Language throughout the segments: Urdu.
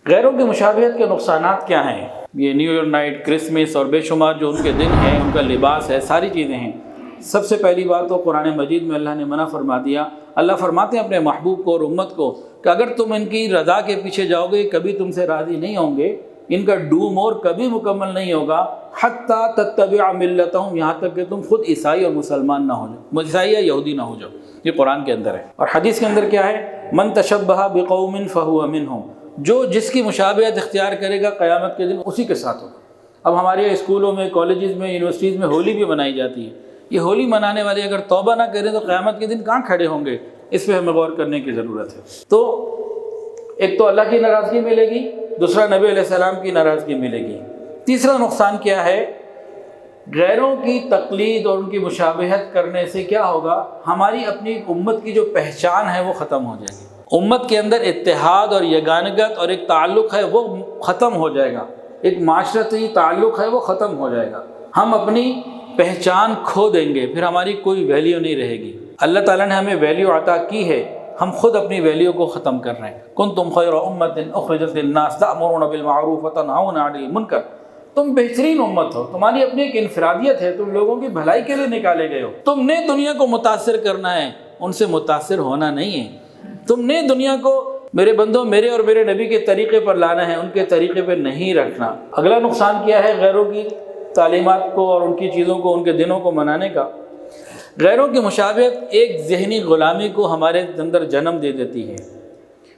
غیروں کی مشابہت کے نقصانات کیا ہیں؟ یہ نیو ایئر نائٹ، کرسمس اور بے شمار جو ان کے دن ہیں، ان کا لباس ہے، ساری چیزیں ہیں۔ سب سے پہلی بات تو قرآن مجید میں اللہ نے منع فرما دیا۔ اللہ فرماتے ہیں اپنے محبوب کو اور امت کو کہ اگر تم ان کی رضا کے پیچھے جاؤ گے کبھی تم سے راضی نہیں ہوں گے، ان کا ڈوم اور کبھی مکمل نہیں ہوگا حتیٰ تتبع ملتہم، یہاں تک کہ تم خود عیسائی اور مسلمان نہ ہو جاؤ، عیسائی یا یہودی نہ ہو جاؤ۔ یہ قرآن کے اندر ہے۔ اور حدیث کے اندر کیا ہے؟ من تشبہ بقوم فہو منہم، جو جس کی مشابہت اختیار کرے گا قیامت کے دن اسی کے ساتھ ہوگا۔ اب ہمارے اسکولوں میں، کالجز میں، یونیورسٹیز میں ہولی بھی منائی جاتی ہے۔ یہ ہولی منانے والے اگر توبہ نہ کریں تو قیامت کے دن کہاں کھڑے ہوں گے؟ اس پہ ہمیں غور کرنے کی ضرورت ہے۔ تو ایک تو اللہ کی ناراضگی ملے گی، دوسرا نبی علیہ السلام کی ناراضگی ملے گی، تیسرا نقصان کیا ہے؟ غیروں کی تقلید اور ان کی مشابہت کرنے سے کیا ہوگا؟ ہماری اپنی امت کی جو پہچان ہے وہ ختم ہو جائے گی۔ امت کے اندر اتحاد اور یگانگت اور ایک تعلق ہے وہ ختم ہو جائے گا، ایک معاشرتی تعلق ہے وہ ختم ہو جائے گا۔ ہم اپنی پہچان کھو دیں گے، پھر ہماری کوئی ویلیو نہیں رہے گی۔ اللہ تعالیٰ نے ہمیں ویلیو عطا کی ہے، ہم خود اپنی ویلیو کو ختم کر رہے ہیں۔ کنتم خیر امۃ اخرجت للناس تأمرون بالمعروف وتنہون عن المنکر، تم بہترین امت ہو، تمہاری اپنی ایک انفرادیت ہے، تم لوگوں کی بھلائی کے لیے نکالے گئے ہو۔ تم نے دنیا کو متاثر کرنا ہے، ان سے متاثر ہونا نہیں ہے۔ تم نے دنیا کو میرے بندوں، میرے اور میرے نبی کے طریقے پر لانا ہے، ان کے طریقے پہ نہیں رکھنا۔ اگلا نقصان کیا ہے غیروں کی تعلیمات کو اور ان کی چیزوں کو، ان کے دنوں کو منانے کا؟ غیروں کی مشابہت ایک ذہنی غلامی کو ہمارے اندر جنم دے دیتی ہے۔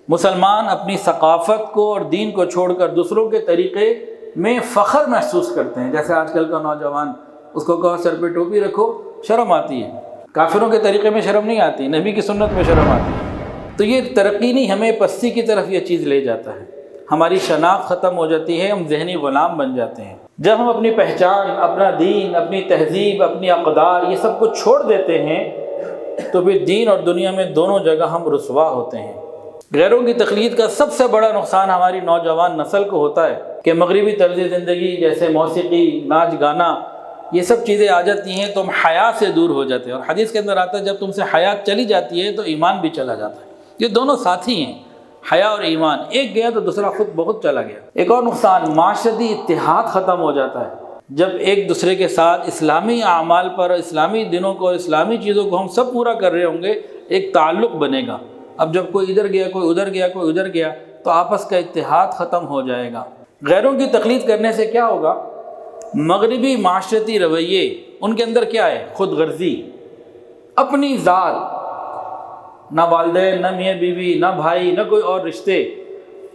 مسلمان اپنی ثقافت کو اور دین کو چھوڑ کر دوسروں کے طریقے میں فخر محسوس کرتے ہیں۔ جیسے آج کل کا نوجوان، اس کو کہو سر پہ ٹوپی رکھو، شرم آتی ہے۔ کافروں کے طریقے میں شرم نہیں آتی، نبی کی سنت میں شرم آتی ہے۔ تو یہ ترقی نہیں، ہمیں پستی کی طرف یہ چیز لے جاتا ہے۔ ہماری شناخت ختم ہو جاتی ہے، ہم ذہنی غلام بن جاتے ہیں۔ جب ہم اپنی پہچان، اپنا دین، اپنی تہذیب، اپنی اقدار، یہ سب کچھ چھوڑ دیتے ہیں تو پھر دین اور دنیا میں دونوں جگہ ہم رسوا ہوتے ہیں۔ غیروں کی تقلید کا سب سے بڑا نقصان ہماری نوجوان نسل کو ہوتا ہے کہ مغربی طرز زندگی جیسے موسیقی، ناچ گانا، یہ سب چیزیں آ جاتی ہیں تو ہم حیا سے دور ہو جاتے ہیں۔ اور حدیث کے اندر آتا ہے جب تم سے حیا چلی جاتی ہے تو ایمان بھی چلا جاتا ہے۔ یہ دونوں ساتھی ہیں، حیا اور ایمان، ایک گیا تو دوسرا خود بہت چلا گیا۔ ایک اور نقصان، معاشرتی اتحاد ختم ہو جاتا ہے۔ جب ایک دوسرے کے ساتھ اسلامی اعمال پر، اسلامی دنوں کو، اسلامی چیزوں کو ہم سب پورا کر رہے ہوں گے، ایک تعلق بنے گا۔ اب جب کوئی ادھر گیا، کوئی ادھر گیا، کوئی ادھر گیا، تو آپس کا اتحاد ختم ہو جائے گا۔ غیروں کی تقلید کرنے سے کیا ہوگا؟ مغربی معاشرتی رویے، ان کے اندر کیا ہے؟ خود غرضی، اپنی ذات، نہ والدین، نہ میاں بیوی، نہ بھائی، نہ کوئی اور رشتے،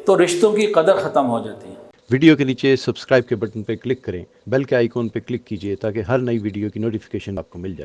تو رشتوں کی قدر ختم ہو جاتی ہے۔ ویڈیو کے نیچے سبسکرائب کے بٹن پہ کلک کریں، بیل کے آئیکن پہ کلک کیجئے تاکہ ہر نئی ویڈیو کی نوٹیفیکیشن آپ کو مل جائے۔